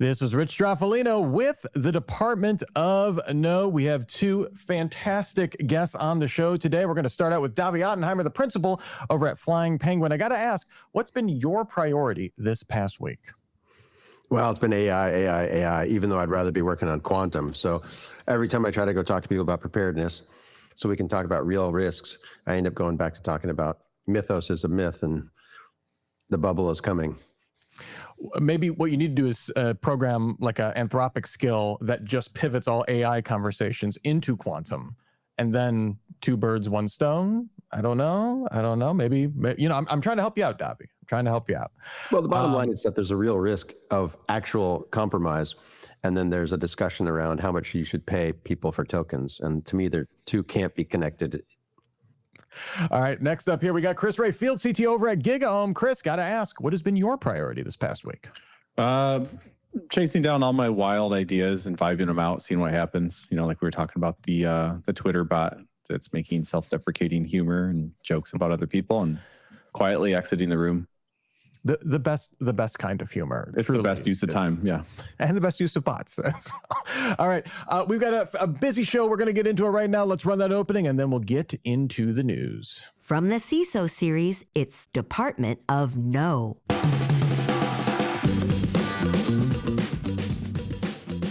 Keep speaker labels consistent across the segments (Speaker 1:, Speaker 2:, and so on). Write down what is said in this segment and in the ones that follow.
Speaker 1: This is Rich Straffolino with the Department of No. We have two fantastic guests on the show today. We're going to start out with Davi Ottenheimer, the principal over at Flying Penguin. I got to ask, what's been your priority this past week?
Speaker 2: Well, it's been AI, even though I'd rather be working on quantum. So every time I try to go talk to people about preparedness so we can talk about real risks, I end up going back to talking about mythos is a myth and the bubble is coming.
Speaker 1: Maybe what you need to do is program like an Anthropic skill that just pivots all AI conversations into quantum, and then two birds, one stone. I don't know. Maybe I'm trying to help you out, Davi. I'm trying to help you out.
Speaker 2: Well, the bottom line is that there's a real risk of actual compromise, and then there's a discussion around how much you should pay people for tokens. And to me, the two can't be connected.
Speaker 1: All right, next up here, we got Chris Ray, Field CTO over at GigaOM. Chris, got to ask, what has been your priority this past week?
Speaker 3: Chasing down all my wild ideas and vibing them out, seeing what happens. Like we were talking about the Twitter bot that's making self-deprecating humor and jokes about other people and quietly exiting the room.
Speaker 1: The best kind of humor.
Speaker 3: It's truly the best use of time, yeah.
Speaker 1: And the best use of bots. All right, we've got a busy show. We're going to get into it right now. Let's run that opening, and then we'll get into the news.
Speaker 4: From the CISO series, it's Department of No.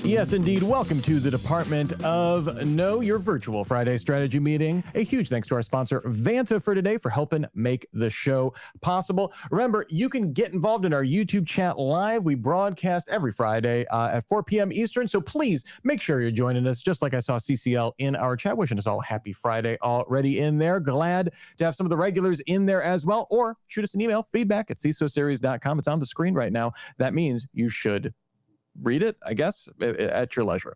Speaker 1: Yes, indeed. Welcome to the Department of No, your virtual Friday strategy meeting. A huge thanks to our sponsor, Vanta, for today for helping make the show possible. Remember, you can get involved in our YouTube chat live. We broadcast every Friday at 4 p.m. Eastern, so please make sure you're joining us, just like I saw CCL in our chat, wishing us all a happy Friday already in there. Glad to have some of the regulars in there as well, or shoot us an email, feedback@cisoseries.com. It's on the screen right now. That means you should read it, I guess, at your leisure.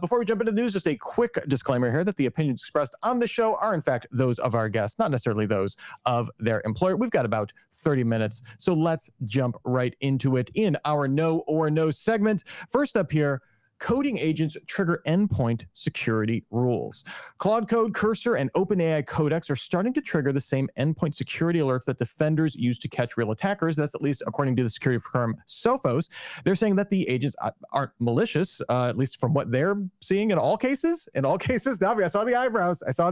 Speaker 1: Before we jump into the news, just a quick disclaimer here that the opinions expressed on the show are, in fact, those of our guests, not necessarily those of their employer. We've got about 30 minutes, so let's jump right into it in our No or No segment. First up here, coding agents trigger endpoint security rules. Claude Code, Cursor, and OpenAI Codex are starting to trigger the same endpoint security alerts that defenders use to catch real attackers. That's at least according to the security firm Sophos. They're saying that the agents aren't malicious, at least from what they're seeing in all cases. Davi, I saw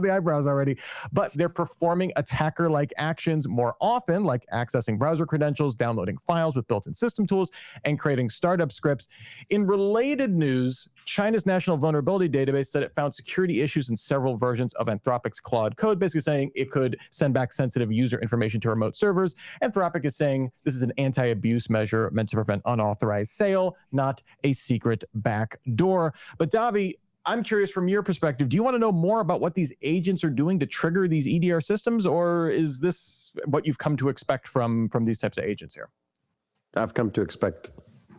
Speaker 1: the eyebrows already. But they're performing attacker-like actions more often, like accessing browser credentials, downloading files with built-in system tools, and creating startup scripts. In related news, China's National Vulnerability Database said it found security issues in several versions of Anthropic's Claude Code, basically saying it could send back sensitive user information to remote servers. Anthropic is saying this is an anti-abuse measure meant to prevent unauthorized sale, not a secret back door. But Davi, I'm curious from your perspective, do you want to know more about what these agents are doing to trigger these EDR systems, or is this what you've come to expect from these types of agents here?
Speaker 2: I've come to expect,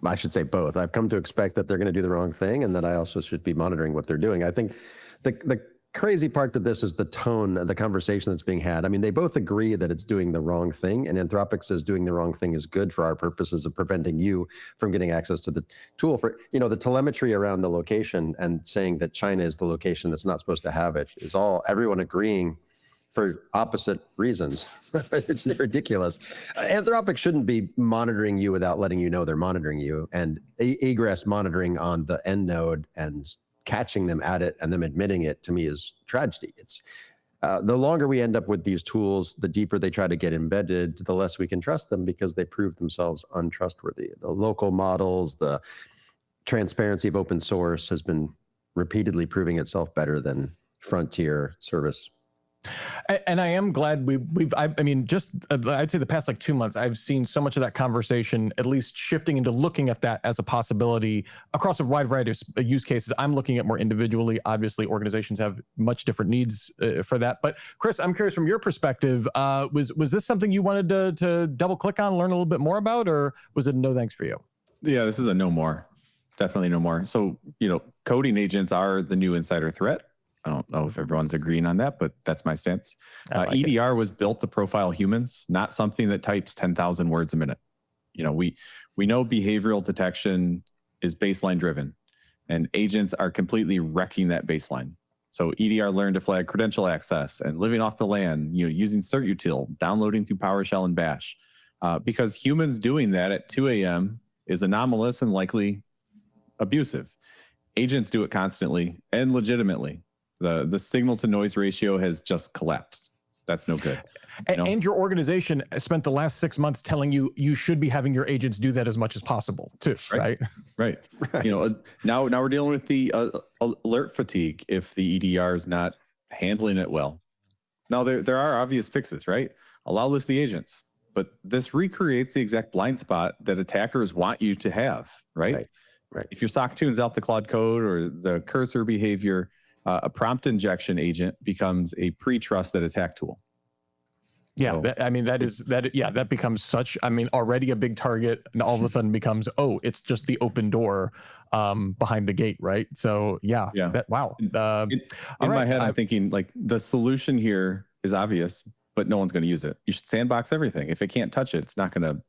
Speaker 2: I should say both. I've come to expect that they're going to do the wrong thing and that I also should be monitoring what they're doing. I think the crazy part to this is the tone of the conversation that's being had. I mean, they both agree that it's doing the wrong thing, and Anthropic says doing the wrong thing is good for our purposes of preventing you from getting access to the tool. For, the telemetry around the location and saying that China is the location that's not supposed to have it is all everyone agreeing for opposite reasons. It's ridiculous. Anthropic shouldn't be monitoring you without letting you know they're monitoring you, and egress monitoring on the end node and catching them at it and them admitting it, to me, is tragedy. It's the longer we end up with these tools, the deeper they try to get embedded, the less we can trust them because they prove themselves untrustworthy. The local models, the transparency of open source has been repeatedly proving itself better than frontier service.
Speaker 1: And I am glad I'd say the past 2 months, I've seen so much of that conversation at least shifting into looking at that as a possibility across a wide variety of use cases. I'm looking at more individually. Obviously, organizations have much different needs for that. But Chris, I'm curious from your perspective, was this something you wanted to double click on, learn a little bit more about, or was it no thanks for you?
Speaker 3: Yeah, this is a no more. Definitely no more. So, coding agents are the new insider threat. I don't know if everyone's agreeing on that, but that's my stance. EDR was built to profile humans, not something that types 10,000 words a minute. We know behavioral detection is baseline driven, and agents are completely wrecking that baseline. So EDR learned to flag credential access and living off the LAN, using certutil, downloading through PowerShell and Bash, because humans doing that at 2 a.m. is anomalous and likely abusive. Agents do it constantly and legitimately. The signal to noise ratio has just collapsed. That's no good.
Speaker 1: And your organization spent the last 6 months telling you you should be having your agents do that as much as possible too, right?
Speaker 3: Right. Now we're dealing with the alert fatigue if the EDR is not handling it well. Now there are obvious fixes, right? Allow list the agents, but this recreates the exact blind spot that attackers want you to have, right?
Speaker 2: Right.
Speaker 3: If your SOC tunes out the Claude code or the cursor behavior, a prompt injection agent becomes a pre-trusted attack tool.
Speaker 1: Yeah,
Speaker 3: So,
Speaker 1: that becomes such, already a big target, and all of a sudden becomes, it's just the open door behind the gate, right? So yeah. Wow.
Speaker 3: In my head, I'm thinking like the solution here is obvious, but no one's going to use it. You should sandbox everything. If it can't touch it, it's not going to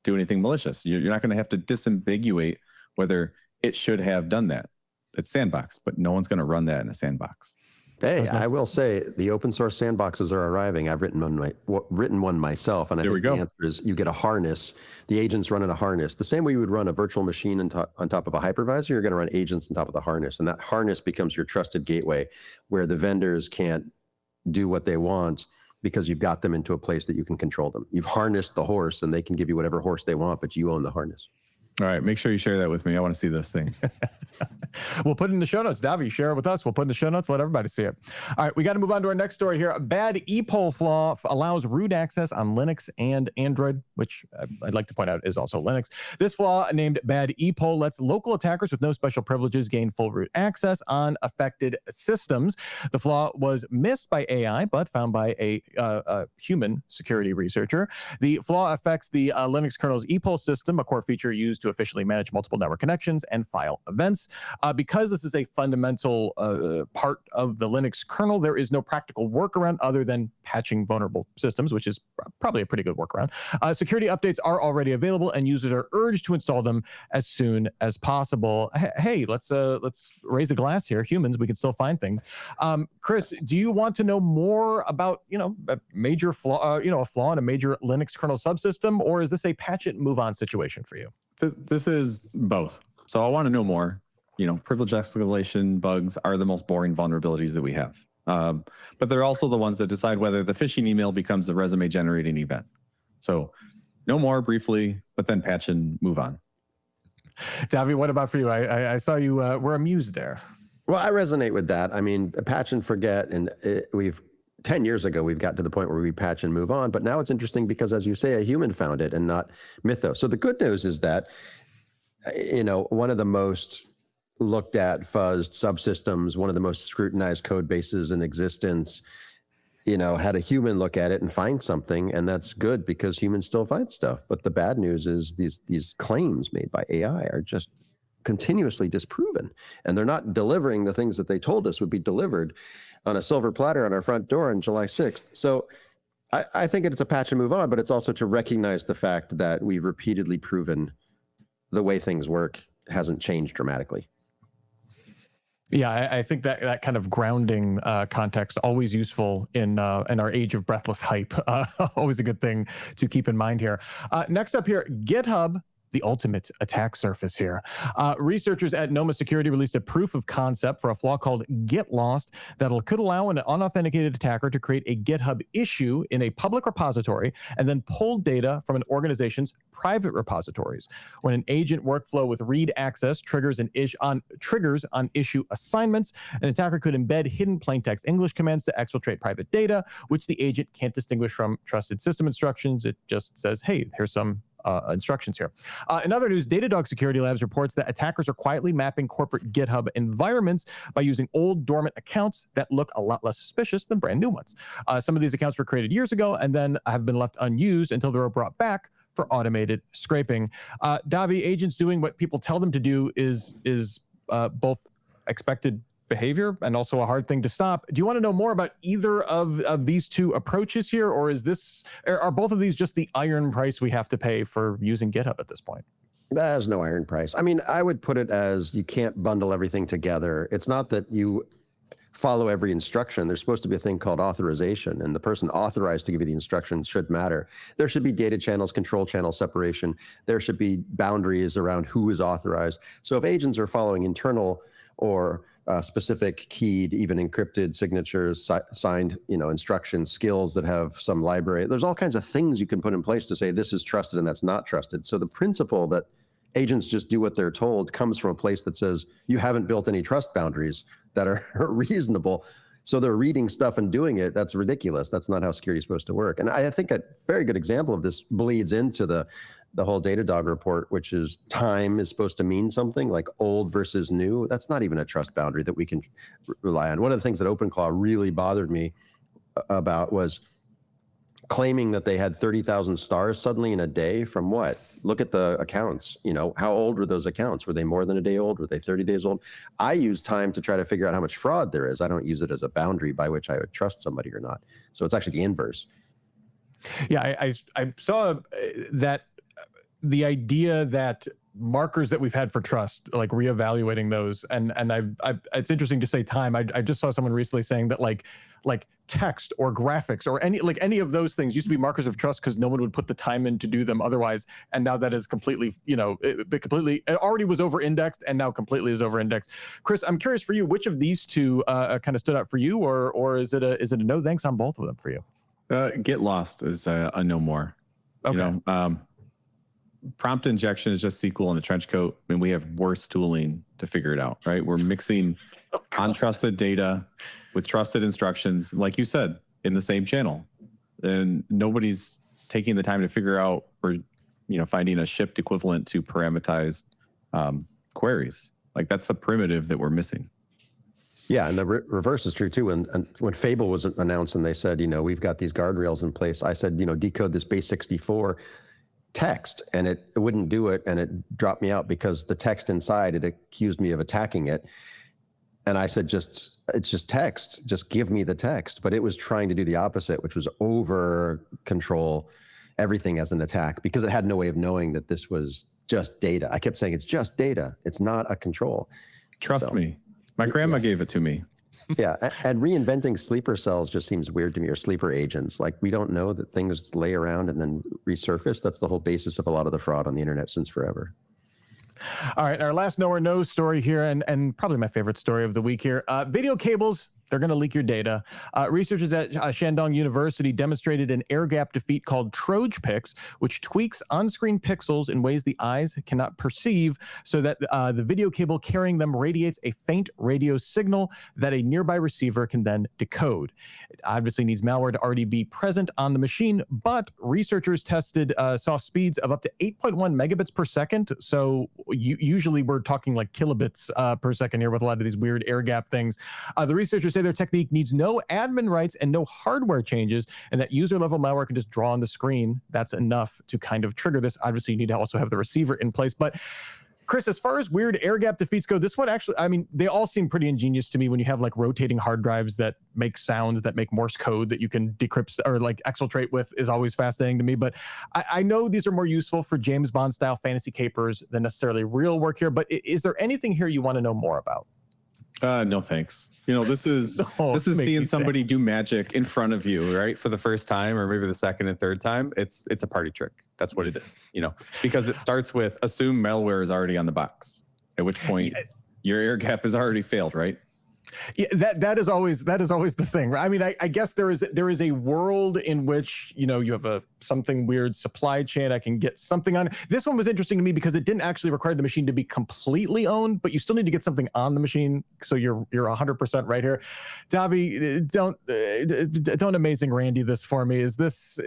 Speaker 3: do anything malicious. You're not going to have to disambiguate whether it should have done that. It's sandboxed, but no one's going to run that in a sandbox.
Speaker 2: Hey, I will say the open source sandboxes are arriving. I've written one myself, and I think the answer is you get a harness. The agents run in a harness. The same way you would run a virtual machine on top of a hypervisor, you're going to run agents on top of the harness, and that harness becomes your trusted gateway where the vendors can't do what they want because you've got them into a place that you can control them. You've harnessed the horse, and they can give you whatever horse they want, but you own the harness.
Speaker 3: All right, make sure you share that with me. I want to see this thing.
Speaker 1: We'll put it in the show notes. Davi, share it with us. We'll put it in the show notes. Let everybody see it. All right, we got to move on to our next story here. A bad ePOL flaw allows root access on Linux and Android, which I'd like to point out is also Linux. This flaw, named bad ePOL, lets local attackers with no special privileges gain full root access on affected systems. The flaw was missed by AI, but found by a human security researcher. The flaw affects the Linux kernel's ePOL system, a core feature used to efficiently manage multiple network connections and file events. Because this is a fundamental part of the Linux kernel, there is no practical workaround other than patching vulnerable systems, which is probably a pretty good workaround. Security updates are already available, and users are urged to install them as soon as possible. Hey, let's raise a glass here. Humans, we can still find things. Chris, do you want to know more about a major flaw, a flaw in a major Linux kernel subsystem, or is this a patch it move on situation for you?
Speaker 3: This is both. So I want to know more. Privilege escalation bugs are the most boring vulnerabilities that we have. But they're also the ones that decide whether the phishing email becomes a resume generating event. So no more briefly, but then patch and move on.
Speaker 1: Davi, what about for you? I saw you were amused there.
Speaker 2: Well, I resonate with that. I mean, patch and forget, and 10 years ago, we've got to the point where we patch and move on. But now it's interesting because, as you say, a human found it and not Mythos. So the good news is that, one of the most looked at fuzzed subsystems, one of the most scrutinized code bases in existence, had a human look at it and find something. And that's good because humans still find stuff. But the bad news is these claims made by AI are just continuously disproven, and they're not delivering the things that they told us would be delivered on a silver platter on our front door on July 6th. So I think it's a patch and move on, but it's also to recognize the fact that we've repeatedly proven the way things work hasn't changed dramatically.
Speaker 1: Yeah, I think that kind of grounding context always useful in our age of breathless hype. Always a good thing to keep in mind here. Next up here, GitHub, the ultimate attack surface here. Researchers at Noma Security released a proof of concept for a flaw called Get Lost that could allow an unauthenticated attacker to create a GitHub issue in a public repository and then pull data from an organization's private repositories. When an agent workflow with read access triggers on issue assignments, an attacker could embed hidden plaintext English commands to exfiltrate private data, which the agent can't distinguish from trusted system instructions. It just says, hey, here's some instructions here. In other news, Datadog Security Labs reports that attackers are quietly mapping corporate GitHub environments by using old dormant accounts that look a lot less suspicious than brand new ones. Some of these accounts were created years ago and then have been left unused until they were brought back for automated scraping. Davi, agents doing what people tell them to do is both expected behavior and also a hard thing to stop. Do you want to know more about either of these two approaches here, or are both of these just the iron price we have to pay for using GitHub at this point?
Speaker 2: There's no iron price. I mean, I would put it as you can't bundle everything together. It's not that follow every instruction. There's supposed to be a thing called authorization, and the person authorized to give you the instruction should matter. There should be data channels, control channel separation. There should be boundaries around who is authorized. So if agents are following internal or specific keyed, even encrypted signatures, signed, instructions, skills that have some library, there's all kinds of things you can put in place to say this is trusted and that's not trusted. So the principle that agents just do what they're told comes from a place that says you haven't built any trust boundaries that are reasonable. So they're reading stuff and doing it. That's ridiculous. That's not how security is supposed to work. And I think a very good example of this bleeds into the whole Datadog report, which is time is supposed to mean something like old versus new. That's not even a trust boundary that we can rely on. One of the things that OpenClaw really bothered me about was claiming that they had 30,000 stars suddenly in a day from what? Look at the accounts. How old were those accounts? Were they more than a day old? Were they 30 days old? I use time to try to figure out how much fraud there is. I don't use it as a boundary by which I would trust somebody or not. So it's actually the inverse.
Speaker 1: Yeah, I saw that the idea that markers that we've had for trust, like reevaluating those, and it's interesting to say time. I just saw someone recently saying that like text or graphics or any of those things used to be markers of trust because no one would put the time in to do them otherwise, and now that is completely, it already was over indexed and now completely is over indexed. Chris, I'm curious for you, which of these two kind of stood out for you, or is it a no thanks on both of them for you?
Speaker 3: Get lost is a no more.
Speaker 1: Okay.
Speaker 3: Prompt injection is just SQL in a trench coat, and we have worse tooling to figure it out, right? We're mixing untrusted data with trusted instructions, like you said, in the same channel. And nobody's taking the time to figure out or, finding a shipped equivalent to parameterized queries. Like that's the primitive that we're missing.
Speaker 2: Yeah, and the reverse is true too. When Fable was announced and they said, we've got these guardrails in place, I said, decode this base 64 text, and it wouldn't do it, and it dropped me out because the text inside, it accused me of attacking it. And I said, it's just text, just give me the text. But it was trying to do the opposite, which was over control everything as an attack because it had no way of knowing that this was just data. I kept saying, it's just data. It's not a control.
Speaker 3: Trust me. My grandma gave it to me.
Speaker 2: Yeah, and reinventing sleeper cells just seems weird to me, or sleeper agents. Like, we don't know that things lay around and then resurface. That's the whole basis of a lot of the fraud on the internet since forever.
Speaker 1: All right, our last know or no story here, and probably my favorite story of the week here. Video cables, they're going to leak your data. Researchers at Shandong University demonstrated an air gap defeat called TrojPix, which tweaks on-screen pixels in ways the eyes cannot perceive so that the video cable carrying them radiates a faint radio signal that a nearby receiver can then decode. It obviously needs malware to already be present on the machine, but researchers saw speeds of up to 8.1 megabits per second. So usually we're talking like kilobits per second here with a lot of these weird air gap things. The researchers say their technique needs no admin rights and no hardware changes, and that user level malware can just draw on the screen. That's enough to kind of trigger this. Obviously, you need to also have the receiver in place. But Chris, as far as weird air gap defeats go, this one actually, they all seem pretty ingenious to me when you have like rotating hard drives that make sounds, that make Morse code that you can decrypt or like exfiltrate with, is always fascinating to me. But I know these are more useful for James Bond style fantasy capers than necessarily real work here. But is there anything here you want to know more about?
Speaker 3: No, thanks. This is seeing somebody do magic in front of you, right? For the first time, or maybe the second and third time. It's a party trick. That's what it is, because it starts with assume malware is already on the box, at which point your air gap has already failed, right?
Speaker 1: Yeah, that is always the thing, right? I guess there is a world in which you have something weird supply chain. I can get something on. This one was interesting to me because it didn't actually require the machine to be completely owned, but you still need to get something on the machine. So you're 100% right here. Davi, don't amazing Randy this for me. Is this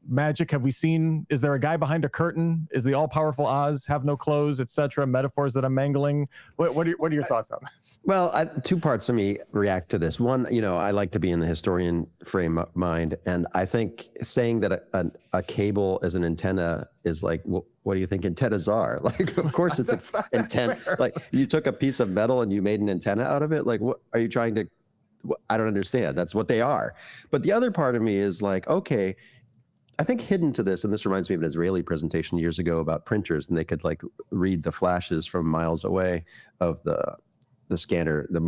Speaker 1: magic? Have we seen? Is there a guy behind a curtain? Is the all powerful Oz have no clothes, etc.? Metaphors that I'm mangling. What are your thoughts on this?
Speaker 2: Well, two parts of me react to this. One, I like to be in the historian frame of mind, and I think saying that a cable is an antenna is like, what do you think antennas are? Like, of course it's an antenna. Like, you took a piece of metal and you made an antenna out of it. Like, what are you trying to? I don't understand. That's what they are. But the other part of me is like, okay, I think hidden to this, and this reminds me of an Israeli presentation years ago about printers, and they could like read the flashes from miles away of the scanner, the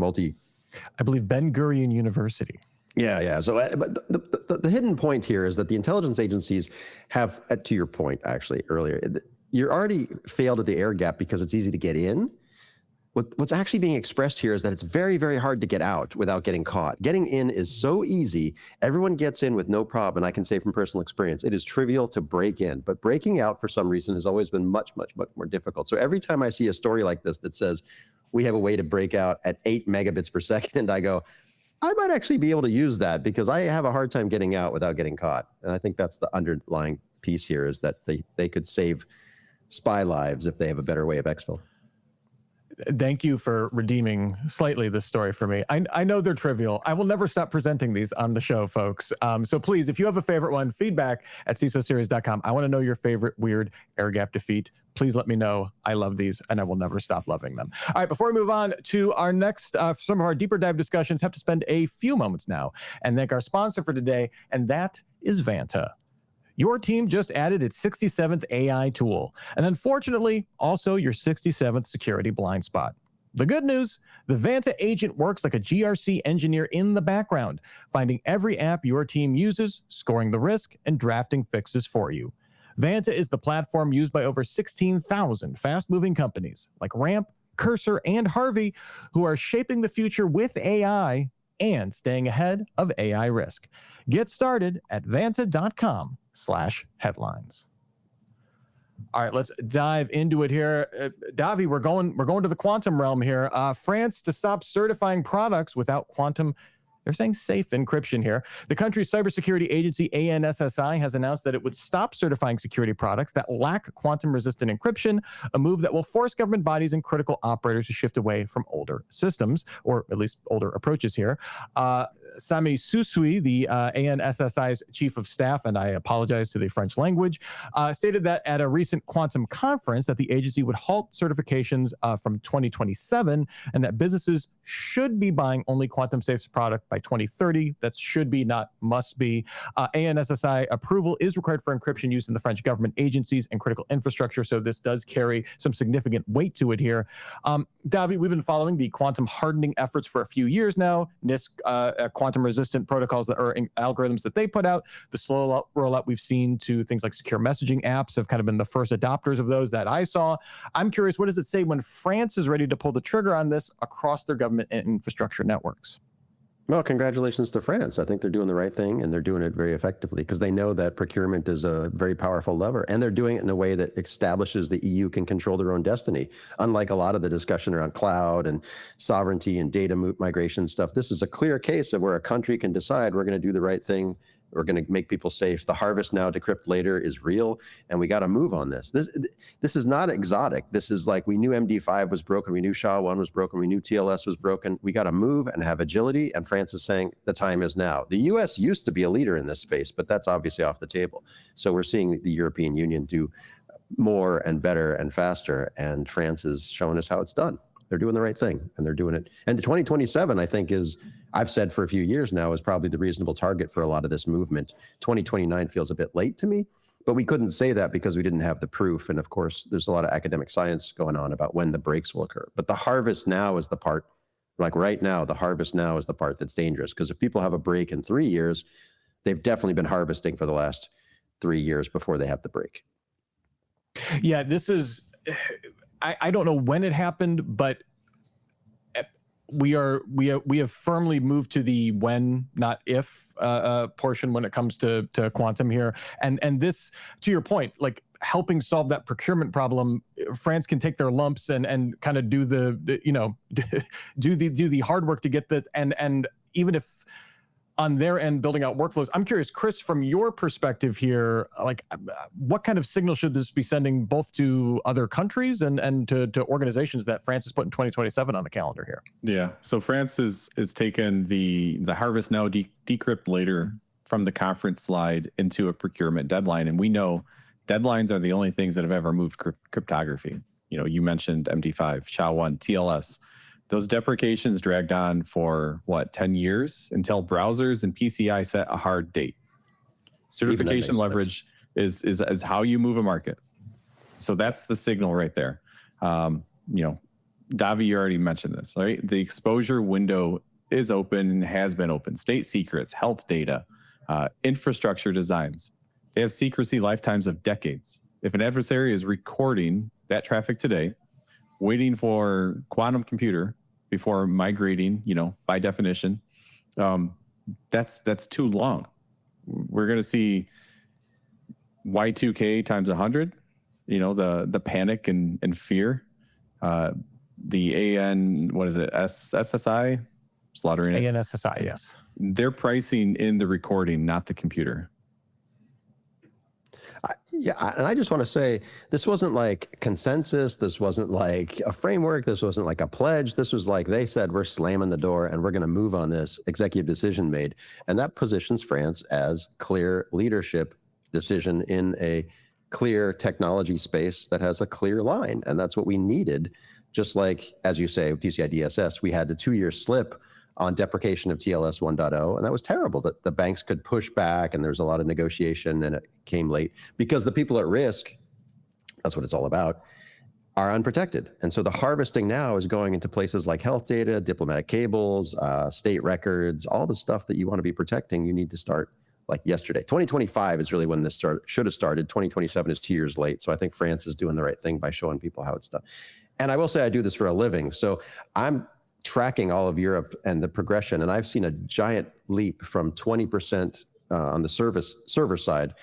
Speaker 1: I believe Ben Gurion University.
Speaker 2: Yeah. So, but the hidden point here is that the intelligence agencies have, to your point, actually earlier, you already failed at the air gap because it's easy to get in. What's actually being expressed here is that it's very, very hard to get out without getting caught. Getting in is so easy. Everyone gets in with no problem. And I can say from personal experience, it is trivial to break in. But breaking out, for some reason, has always been much, much, much more difficult. So every time I see a story like this that says, we have a way to break out at 8 megabits per second, I go, I might actually be able to use that because I have a hard time getting out without getting caught. And I think that's the underlying piece here, is that they could save spy lives if they have a better way of exfil.
Speaker 1: Thank you for redeeming slightly this story for me. I know they're trivial. I will never stop presenting these on the show, folks. So please, if you have a favorite one, feedback@CISOseries.com. I want to know your favorite weird air gap defeat. Please let me know. I love these, and I will never stop loving them. All right, before we move on to our next, some of our deeper dive discussions, have to spend a few moments now and thank our sponsor for today, and that is Vanta. Your team just added its 67th AI tool, and unfortunately, also your 67th security blind spot. The good news, the Vanta agent works like a GRC engineer in the background, finding every app your team uses, scoring the risk, and drafting fixes for you. Vanta is the platform used by over 16,000 fast-moving companies like Ramp, Cursor, and Harvey, who are shaping the future with AI and staying ahead of AI risk. Get started at vanta.com/headlines. All right, let's dive into it here. Davi, we're going to the quantum realm here. France to stop certifying products without quantum, they're saying safe encryption here. The country's cybersecurity agency, ANSSI, has announced that it would stop certifying security products that lack quantum-resistant encryption, a move that will force government bodies and critical operators to shift away from older systems, or at least older approaches here. Sami Susui, the ANSSI's chief of staff, and I apologize to the French language, stated that at a recent quantum conference that the agency would halt certifications from 2027 and that businesses should be buying only quantum-safe product by 2030. That should be, not must be. ANSSI approval is required for encryption use in the French government agencies and critical infrastructure, so this does carry some significant weight to it here. Davi, we've been following the quantum hardening efforts for a few years now. NIST, quantum-resistant protocols that are algorithms that they put out. The slow rollout we've seen to things like secure messaging apps have kind of been the first adopters of those that I saw. I'm curious, what does it say when France is ready to pull the trigger on this across their government and infrastructure networks?
Speaker 2: Well, congratulations to France. I think they're doing the right thing, and they're doing it very effectively because they know that procurement is a very powerful lever, and they're doing it in a way that establishes the EU can control their own destiny. Unlike a lot of the discussion around cloud and sovereignty and data migration stuff, this is a clear case of where a country can decide we're going to do the right thing. We're going to make people safe. The harvest now, decrypt later is real, and we got to move on this. This is not exotic. This is like, we knew MD5 was broken. We knew SHA-1 was broken. We knew TLS was broken. We got to move and have agility, and France is saying the time is now. The U.S. used to be a leader in this space, but that's obviously off the table. So we're seeing the European Union do more and better and faster, and France is showing us how it's done. They're doing the right thing, and they're doing it. And 2027, I think, is, I've said for a few years now, is probably the reasonable target for a lot of this movement. 2029 feels a bit late to me, but we couldn't say that because we didn't have the proof. And of course, there's a lot of academic science going on about when the breaks will occur. But the harvest now is the part, like right now, the harvest now is the part that's dangerous. Because if people have a break in 3 years, they've definitely been harvesting for the last 3 years before they have the break.
Speaker 1: Yeah, this is, I don't know when it happened, but we have firmly moved to the when, not if portion when it comes to quantum here. And this, to your point, like helping solve that procurement problem, France can take their lumps and kind of do the you know, do the hard work to get that. And even if on their end building out workflows, I'm curious, Chris, from your perspective here, like what kind of signal should this be sending both to other countries and to organizations that France has put in 2027 on the calendar here?
Speaker 3: Yeah, so France is taken the harvest now, decrypt later from the conference slide into a procurement deadline. And we know deadlines are the only things that have ever moved cryptography. You know, you mentioned MD5, SHA-1, TLS. Those deprecations dragged on for, 10 years until browsers and PCI set a hard date. Certification leverage is how you move a market. So that's the signal right there. You know, Davi, you already mentioned this, right? The exposure window is open, has been open. State secrets, health data, infrastructure designs. They have secrecy lifetimes of decades. If an adversary is recording that traffic today, waiting for quantum computer before migrating, by definition, that's too long. We're going to see Y2K times 100, the panic and fear. The SSI, slaughtering it.
Speaker 1: ANSSI, yes.
Speaker 3: They're pricing in the recording, not the computer.
Speaker 2: And I just want to say, this wasn't like consensus. This wasn't like a framework. This wasn't like a pledge. This was like they said, we're slamming the door and we're going to move on this. Executive decision made. And that positions France as clear leadership decision in a clear technology space that has a clear line. And that's what we needed. Just like, as you say, PCI DSS, we had the 2-year slip on deprecation of TLS 1.0, and that was terrible. That the banks could push back, and there was a lot of negotiation, and it came late because the people at risk, that's what it's all about, are unprotected. And so the harvesting now is going into places like health data, diplomatic cables, state records, all the stuff that you want to be protecting. You need to start like yesterday. 2025 is really when this should have started. 2027 is 2 years late. So I think France is doing the right thing by showing people how it's done. And I will say I do this for a living. So I'm tracking all of Europe and the progression, and I've seen a giant leap from 20% on the server side,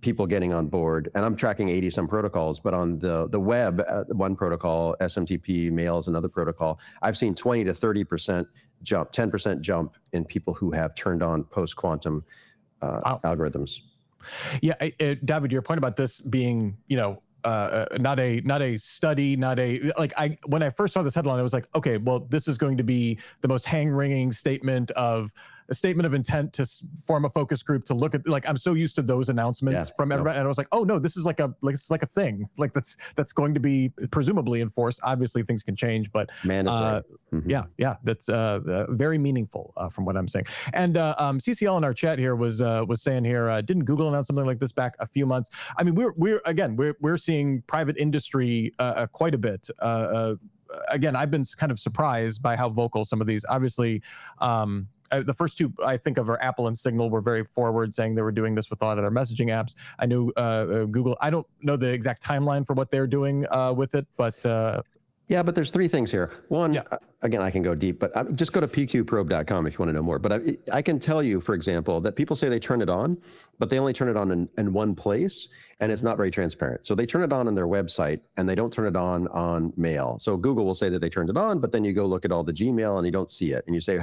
Speaker 2: people getting on board, and I'm tracking 80 some protocols, but on the web, one protocol, SMTP, mail is another protocol, I've seen 20 to 30% jump, 10% jump in people who have turned on post-quantum algorithms.
Speaker 1: Yeah, David, your point about this being, not a study, when I first saw this headline, I was like, okay, well, this is going to be the most hang-ringing statement of intent to form a focus group to look at, I'm so used to those announcements from everybody. And I was like, oh no, this is like a thing, that's going to be presumably enforced. Obviously things can change, but
Speaker 2: mandatory.
Speaker 1: Yeah, that's very meaningful from what I'm saying. And CCL in our chat here was saying here, didn't Google announce something like this back a few months? I mean, we're seeing private industry quite a bit. Again, I've been kind of surprised by how vocal some of these, obviously, the first two I think of are Apple and Signal were very forward, saying they were doing this with a lot of their messaging apps. I knew Google, I don't know the exact timeline for what they're doing with it, but
Speaker 2: yeah, but there's 3 things here. One, again, I can go deep, but just go to pqprobe.com if you want to know more. But I can tell you, for example, that people say they turn it on, but they only turn it on in one place, and it's not very transparent. So they turn it on their website, and they don't turn it on mail. So Google will say that they turned it on, but then you go look at all the Gmail, and you don't see it. And you say,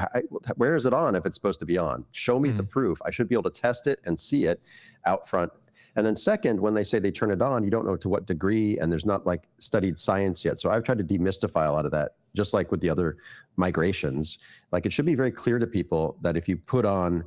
Speaker 2: where is it on if it's supposed to be on? Show me the proof. I should be able to test it and see it out front. And then second, when they say they turn it on, you don't know to what degree, and there's not like studied science yet. So I've tried to demystify a lot of that, just like with the other migrations. Like it should be very clear to people that if you put on,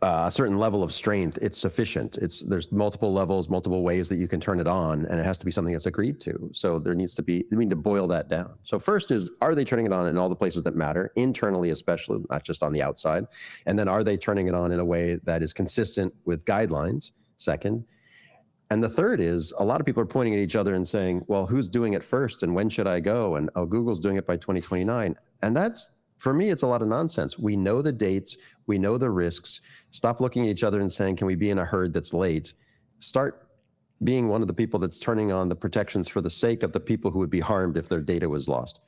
Speaker 2: a certain level of strength, it's sufficient. There's multiple levels, multiple ways that you can turn it on, and it has to be something that's agreed to. So we need to boil that down. So first is, are they turning it on in all the places that matter, internally especially, not just on the outside? And then are they turning it on in a way that is consistent with guidelines, second? And the third is, a lot of people are pointing at each other and saying, well, who's doing it first, and when should I go? And Google's doing it by 2029. And for me, it's a lot of nonsense. We know the dates. We know the risks. Stop looking at each other and saying, can we be in a herd that's late? Start being one of the people that's turning on the protections for the sake of the people who would be harmed if their data was lost.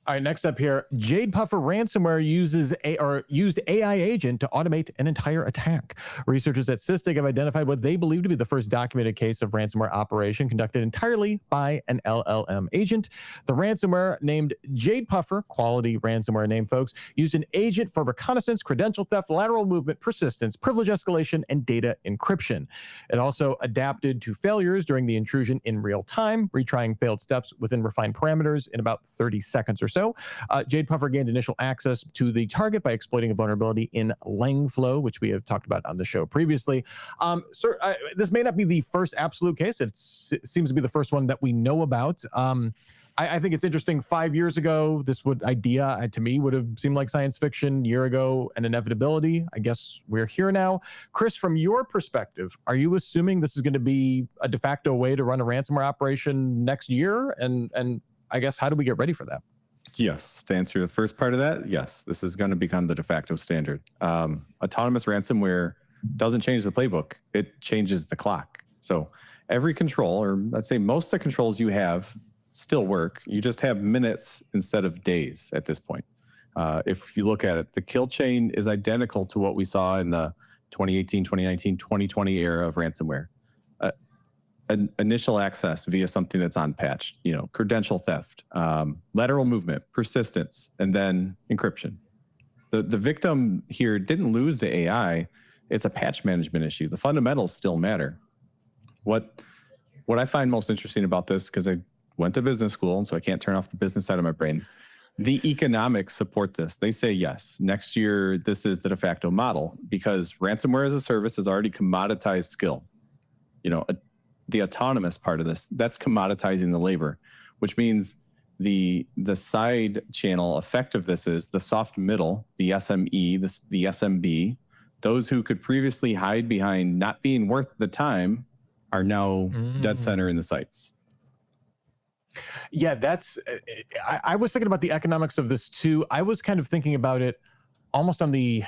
Speaker 1: All right, next up here, JadePuffer ransomware used AI agent to automate an entire attack. Researchers at Sysdig have identified what they believe to be the first documented case of ransomware operation conducted entirely by an LLM agent. The ransomware, named JadePuffer, quality ransomware name, folks, used an agent for reconnaissance, credential theft, lateral movement, persistence, privilege escalation, and data encryption. It also adapted to failures during the intrusion in real time, retrying failed steps within refined parameters in about 30 seconds or so. JadePuffer gained initial access to the target by exploiting a vulnerability in Langflow, which we have talked about on the show previously. Sir, this may not be the first absolute case. It seems to be the first one that we know about. I think it's interesting. 5 years ago, this idea to me would have seemed like science fiction. A year ago, an inevitability. I guess we're here now. Chris, from your perspective, are you assuming this is going to be a de facto way to run a ransomware operation next year? And I guess, how do we get ready for that?
Speaker 3: Yes. To answer the first part of that, yes, this is going to become the de facto standard. Autonomous ransomware doesn't change the playbook. It changes the clock. So every control, or let's say most of the controls you have still work. You just have minutes instead of days at this point. If you look at it, the kill chain is identical to what we saw in the 2018, 2019, 2020 era of ransomware. An initial access via something that's unpatched, credential theft, lateral movement, persistence, and then encryption. The victim here didn't lose to AI. It's a patch management issue. The fundamentals still matter. What I find most interesting about this, because I went to business school, and so I can't turn off the business side of my brain, the economics support this. They say, yes, next year, this is the de facto model, because ransomware as a service is already commoditized skill. The autonomous part of this, that's commoditizing the labor, which means the side channel effect of this is the soft middle, the SME, the SMB, those who could previously hide behind not being worth the time are now dead center in the sites.
Speaker 1: Yeah, that's, I was thinking about the economics of this too. I was kind of thinking about it almost on the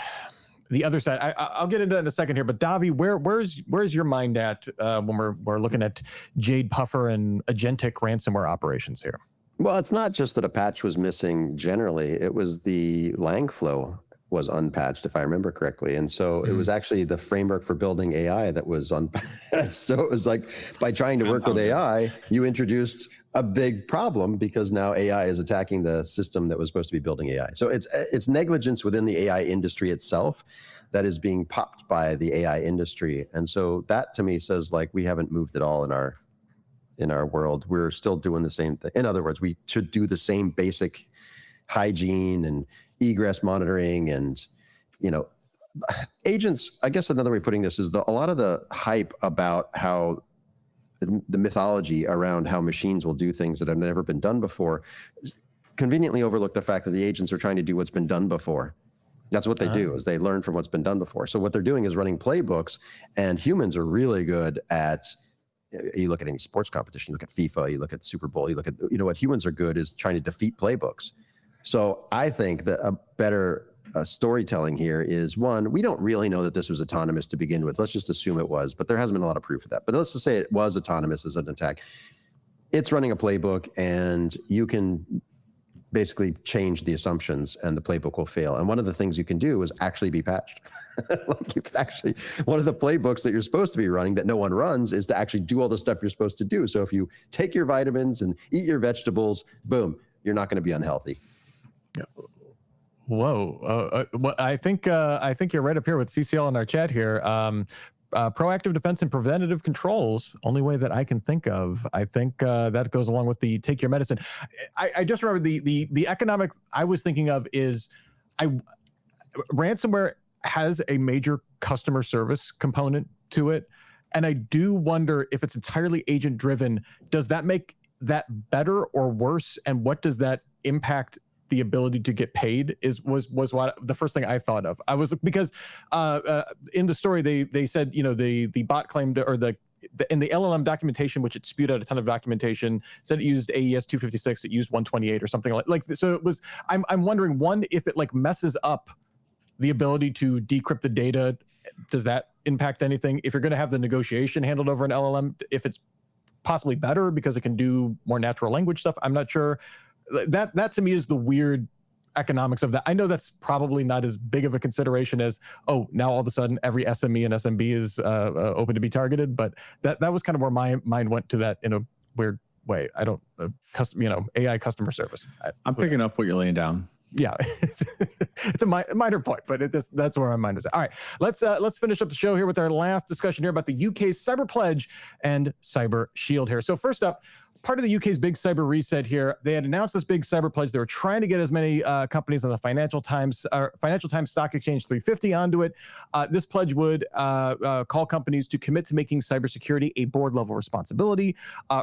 Speaker 1: other side. I'll get into it in a second here, but Davi, where's your mind at when we're looking at JadePuffer and agentic ransomware operations here?
Speaker 2: Well, it's not just that a patch was missing generally. It was the lang flow was unpatched, if I remember correctly. And so it was actually the framework for building AI that was unpatched. So it was like, by trying to work with AI, you introduced a big problem, because now AI is attacking the system that was supposed to be building AI. So it's negligence within the AI industry itself that is being popped by the AI industry. And so that to me says, like, we haven't moved at all in our world. We're still doing the same thing. In other words, we should do the same basic hygiene and egress monitoring and, agents. I guess another way of putting this is a lot of the hype about how the mythology around how machines will do things that have never been done before conveniently overlook the fact that the agents are trying to do what's been done before. That's what they do, is they learn from what's been done before. So what they're doing is running playbooks, and humans are really good at, you look at any sports competition, you look at FIFA, you look at Super Bowl, you look at, what humans are good is trying to defeat playbooks. So I think that a better storytelling here is, one, we don't really know that this was autonomous to begin with. Let's just assume it was, but there hasn't been a lot of proof of that. But let's just say it was autonomous as an attack. It's running a playbook, and you can basically change the assumptions, and the playbook will fail. And one of the things you can do is actually be patched. Like, you can actually, one of the playbooks that you're supposed to be running that no one runs is to actually do all the stuff you're supposed to do. So if you take your vitamins and eat your vegetables, boom, you're not going to be unhealthy.
Speaker 1: Yeah. Whoa. Well, I think you're right up here with CCL in our chat here. Proactive defense and preventative controls, only way that I can think of. I think that goes along with the take your medicine. I just remember the economic I was thinking of is, ransomware has a major customer service component to it. And I do wonder if it's entirely agent driven, does that make that better or worse? And what does that impact the ability to get paid was what the first thing I thought of. I was, because in the story they said, the bot claimed, or in the LLM documentation, which it spewed out a ton of documentation, said it used AES 256, it used 128 or something like so it was, I'm wondering, one, if it like messes up the ability to decrypt the data, does that impact anything? If you're going to have the negotiation handled over an LLM, if it's possibly better because it can do more natural language stuff, I'm not sure. That to me is the weird economics of that. I know that's probably not as big of a consideration as, now all of a sudden every SME and SMB is open to be targeted, but that was kind of where my mind went to that in a weird way. I don't, AI customer service.
Speaker 3: I'm picking up what you're laying down.
Speaker 1: Yeah, it's a minor point, but that's where my mind was at. All right, let's finish up the show here with our last discussion here about the UK's Cyber Pledge and Cyber Shield here. So first up, part of the UK's big cyber reset here, they had announced this big cyber pledge. They were trying to get as many companies on the Financial Times Stock Exchange 350 onto it. This pledge would call companies to commit to making cybersecurity a board level responsibility,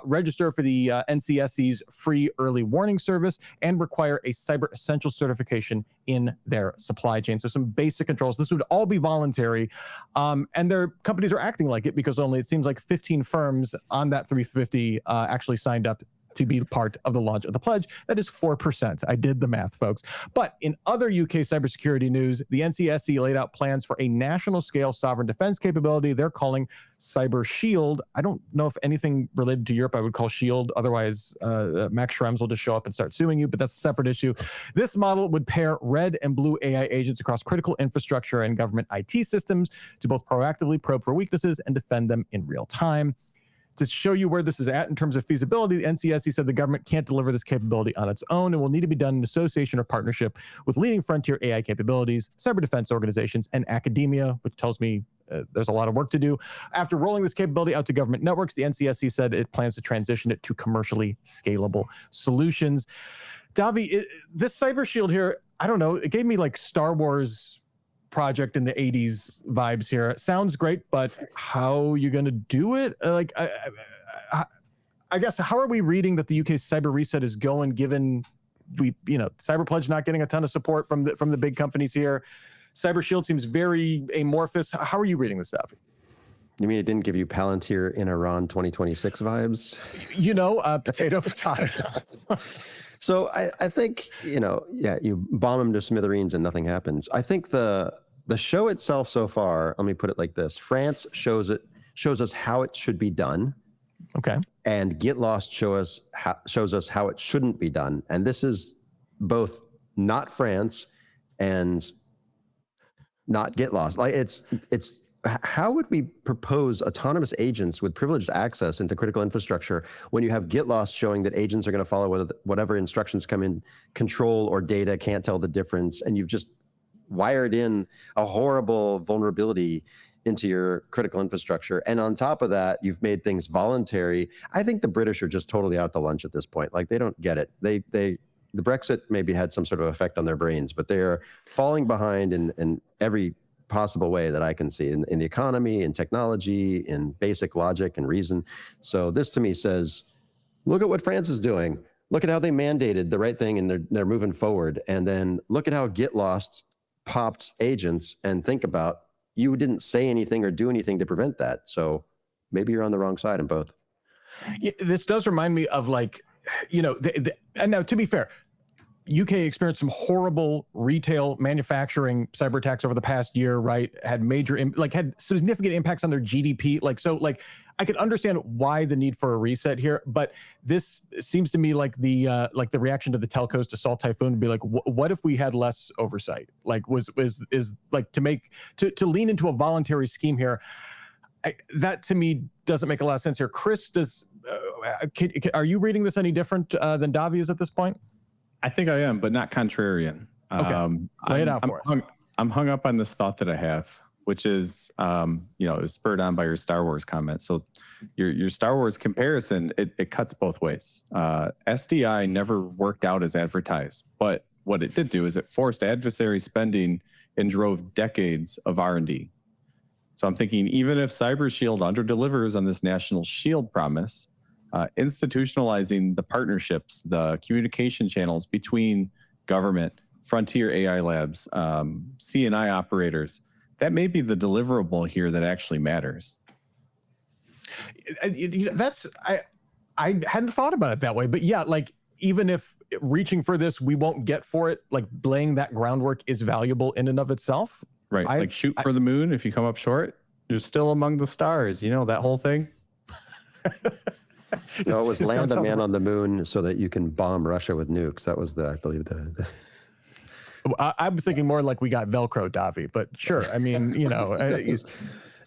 Speaker 1: register for the NCSC's free early warning service, and require a cyber essential certification in their supply chain. So some basic controls. This would all be voluntary, and their companies are acting like it, because only it seems like 15 firms on that 350 actually signed up to be part of the launch of the pledge. That is 4%. I did the math, folks. But in other UK cybersecurity news, the NCSC laid out plans for a national scale sovereign defense capability they're calling Cyber Shield. I don't know if anything related to Europe I would call Shield. Otherwise, Max Schrems will just show up and start suing you, but that's a separate issue. This model would pair red and blue AI agents across critical infrastructure and government IT systems to both proactively probe for weaknesses and defend them in real time. To show you where this is at in terms of feasibility, the NCSC said the government can't deliver this capability on its own and will need to be done in association or partnership with leading frontier AI capabilities, cyber defense organizations, and academia, which tells me there's a lot of work to do. After rolling this capability out to government networks, the NCSC said it plans to transition it to commercially scalable solutions. Davi, this Cyber Shield here, I don't know, it gave me like Star Wars project in the 80s vibes here. Sounds great, but how are you going to do it? I guess, how are we reading that the UK cyber reset is going, given Cyber Pledge not getting a ton of support from the big companies here? Cyber Shield seems very amorphous. How are you reading this stuff?
Speaker 2: You mean it didn't give you Palantir in Iran 2026 vibes?
Speaker 1: Potato.
Speaker 2: So I think, you bomb them to smithereens and nothing happens. I think the show itself so far, let me put it like this. France shows us how it should be done.
Speaker 1: Okay.
Speaker 2: And Get Lost shows us how it shouldn't be done. And this is both not France and not Get Lost. Like it's how would we propose autonomous agents with privileged access into critical infrastructure when you have Get Lost showing that agents are going to follow whatever instructions come in, control or data, can't tell the difference, and you've just wired in a horrible vulnerability into your critical infrastructure. And on top of that, you've made things voluntary. I think the British are just totally out to lunch at this point. Like, they don't get it. The Brexit maybe had some sort of effect on their brains, but they are falling behind in every possible way that I can see, in the economy, in technology, in basic logic and reason. So this to me says, look at what France is doing. Look at how they mandated the right thing and they're moving forward. And then look at how Get Lost popped agents, and think about, you didn't say anything or do anything to prevent that. So maybe you're on the wrong side in both.
Speaker 1: Yeah, this does remind me of and now to be fair, UK experienced some horrible retail manufacturing cyber attacks over the past year, right? Had had significant impacts on their GDP. I could understand why the need for a reset here, but this seems to me like the reaction to the telcos to Salt Typhoon would be like, what if we had less oversight? To lean into a voluntary scheme here. That to me doesn't make a lot of sense here. Chris, are you reading this any different than Davi is at this point?
Speaker 3: I think I am, but not contrarian.
Speaker 1: Okay. Lay it out for us.
Speaker 3: I'm hung up on this thought that I have, which is, it was spurred on by your Star Wars comment. So your Star Wars comparison, it cuts both ways. SDI never worked out as advertised, but what it did do is it forced adversary spending and drove decades of R&D. So I'm thinking, even if Cyber Shield underdelivers on this national shield promise, institutionalizing the partnerships, the communication channels between government, frontier AI labs, C&I operators, that may be the deliverable here that actually matters.
Speaker 1: I hadn't thought about it that way, but yeah, even if reaching for this, we won't get for it, laying that groundwork is valuable in and of itself.
Speaker 3: Right. Shoot for the moon. If you come up short, you're still among the stars, that whole thing.
Speaker 2: No, it was land a man on the moon so that you can bomb Russia with nukes. That was I believe
Speaker 1: I'm thinking more like we got Velcro, Davi, but sure. I mean,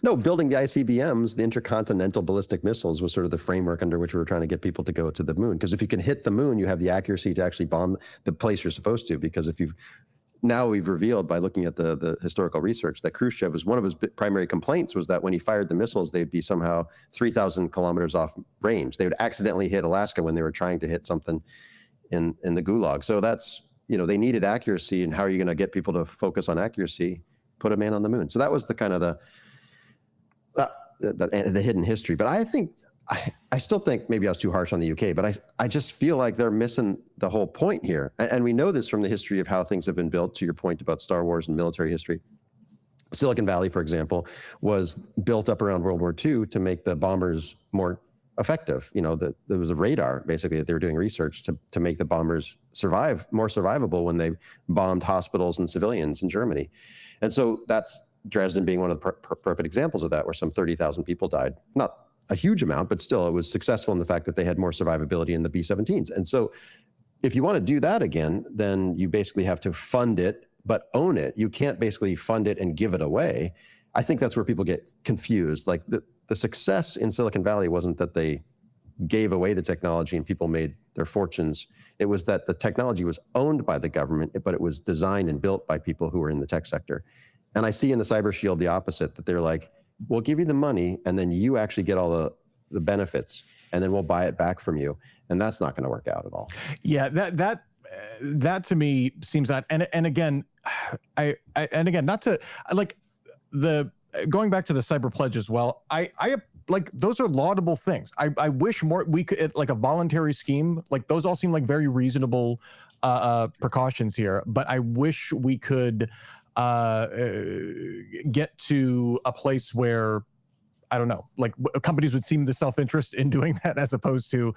Speaker 2: No, building the ICBMs, the intercontinental ballistic missiles, was sort of the framework under which we were trying to get people to go to the moon. Because if you can hit the moon, you have the accuracy to actually bomb the place you're supposed to. Because now we've revealed by looking at the historical research that Khrushchev was one of his primary complaints was that when he fired the missiles, they'd be somehow 3,000 kilometers off range. They would accidentally hit Alaska when they were trying to hit something in the Gulag. So that's, they needed accuracy. And how are you going to get people to focus on accuracy? Put a man on the moon. So that was the kind of the hidden history. But I still think maybe I was too harsh on the UK, but I just feel like they're missing the whole point here. And we know this from the history of how things have been built, to your point about Star Wars and military history. Silicon Valley, for example, was built up around World War II to make the bombers more effective. There was a radar basically that they were doing research to make the bombers more survivable when they bombed hospitals and civilians in Germany. And so that's Dresden being one of the perfect examples of that, where some 30,000 people died. Not a huge amount, but still it was successful in the fact that they had more survivability in the B-17s. And so if you want to do that again, then you basically have to fund it, but own it. You can't basically fund it and give it away. I think that's where people get confused. Like the success in Silicon Valley wasn't that they gave away the technology and people made their fortunes. It was that the technology was owned by the government, but it was designed and built by people who were in the tech sector. And I see in the Cyber Shield the opposite, that they're like, we'll give you the money and then you actually get all the benefits and then we'll buy it back from you. And that's not going to work out at all.
Speaker 1: Yeah, that to me seems that, and again, not to like going back to the cyber pledge as well. I like those are laudable things. I wish we could, like a voluntary scheme, like those all seem like very reasonable precautions here. But I wish we could get to a place where, I don't know, like companies would seem the self-interest in doing that as opposed to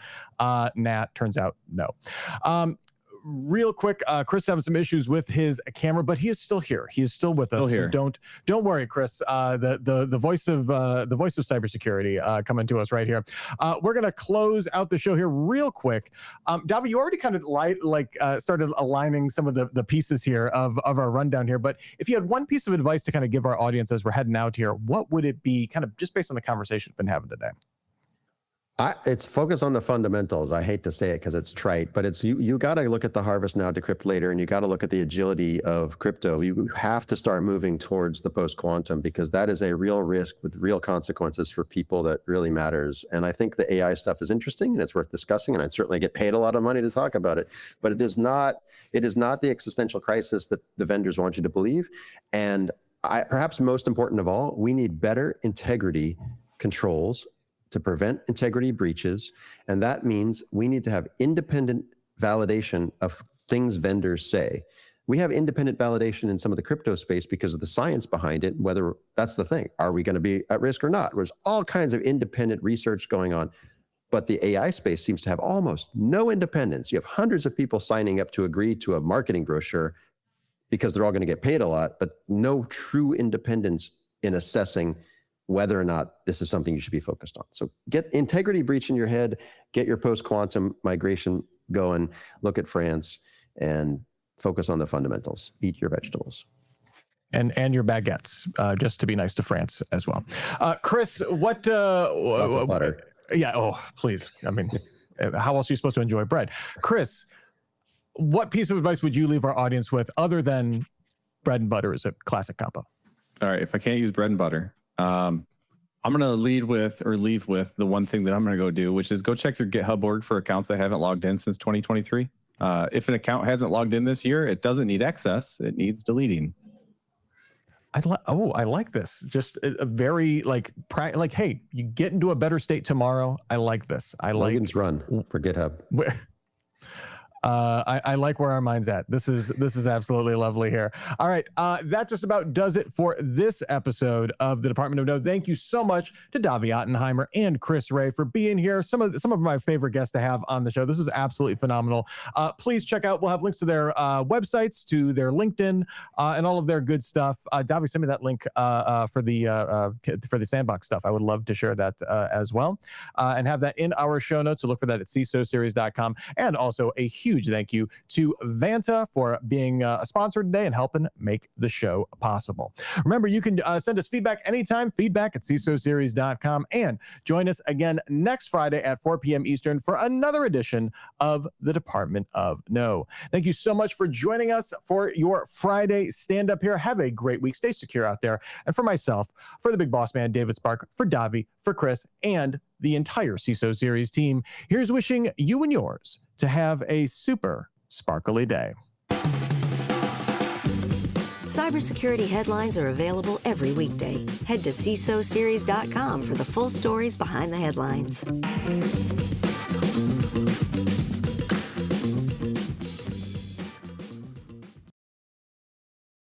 Speaker 1: turns out no. Real quick, Chris having some issues with his camera, but he is still here. He is still with us.
Speaker 3: Here.
Speaker 1: So don't worry, Chris. The voice of cybersecurity coming to us right here. We're gonna close out the show here real quick. Davi, you already kind of started aligning some of the pieces here of our rundown here. But if you had one piece of advice to kind of give our audience as we're heading out here, what would it be? Kind of just based on the conversation we've been having today.
Speaker 2: It's focus on the fundamentals. I hate to say it because it's trite, but it's you got to look at the harvest now, decrypt later, and you got to look at the agility of crypto. You have to start moving towards the post-quantum because that is a real risk with real consequences for people that really matters. And I think the AI stuff is interesting and it's worth discussing, and I'd certainly get paid a lot of money to talk about it. But it is not the existential crisis that the vendors want you to believe. And perhaps most important of all, we need better integrity controls to prevent integrity breaches. And that means we need to have independent validation of things vendors say. We have independent validation in some of the crypto space because of the science behind it, whether that's the thing. Are we going to be at risk or not? There's all kinds of independent research going on. But the AI space seems to have almost no independence. You have hundreds of people signing up to agree to a marketing brochure because they're all going to get paid a lot, but no true independence in assessing whether or not this is something you should be focused on. So get integrity breach in your head, get your post-quantum migration going, look at France, and focus on the fundamentals. Eat your vegetables.
Speaker 1: And your baguettes, just to be nice to France as well. Chris, what...
Speaker 2: Lots of butter.
Speaker 1: Yeah, oh, please. I mean, how else are you supposed to enjoy bread? Chris, what piece of advice would you leave our audience with other than bread and butter is a classic combo?
Speaker 3: All right, if I can't use bread and butter, I'm going to leave with the one thing that I'm going to go do, which is go check your GitHub org for accounts that haven't logged in since 2023. If an account hasn't logged in this year, it doesn't need access. It needs deleting. I like this. Just a very hey, you get into a better state tomorrow. I like this.
Speaker 2: Logan's run for GitHub.
Speaker 1: I like where our mind's at. This is absolutely lovely here. All right, that just about does it for this episode of the Department of No. Thank you so much to Davi Ottenheimer and Chris Ray for being here. Some of my favorite guests to have on the show. This is absolutely phenomenal. Please check out. We'll have links to their websites, to their LinkedIn, and all of their good stuff. Davi, send me that link for the sandbox stuff. I would love to share that as well, and have that in our show notes. So look for that at CISOseries.com, and also a huge thank you to Vanta for being a sponsor today and helping make the show possible. Remember, you can send us feedback anytime, feedback@CISOseries.com, and join us again next Friday at 4 p.m. Eastern for another edition of the Department of No. Thank you so much for joining us for your Friday stand-up here. Have a great week. Stay secure out there. And for myself, for the big boss man, David Spark, for Davi, for Chris, and the entire CISO Series team, here's wishing you and yours to have a super sparkly day.
Speaker 4: Cybersecurity headlines are available every weekday. Head to CISOseries.com for the full stories behind the headlines.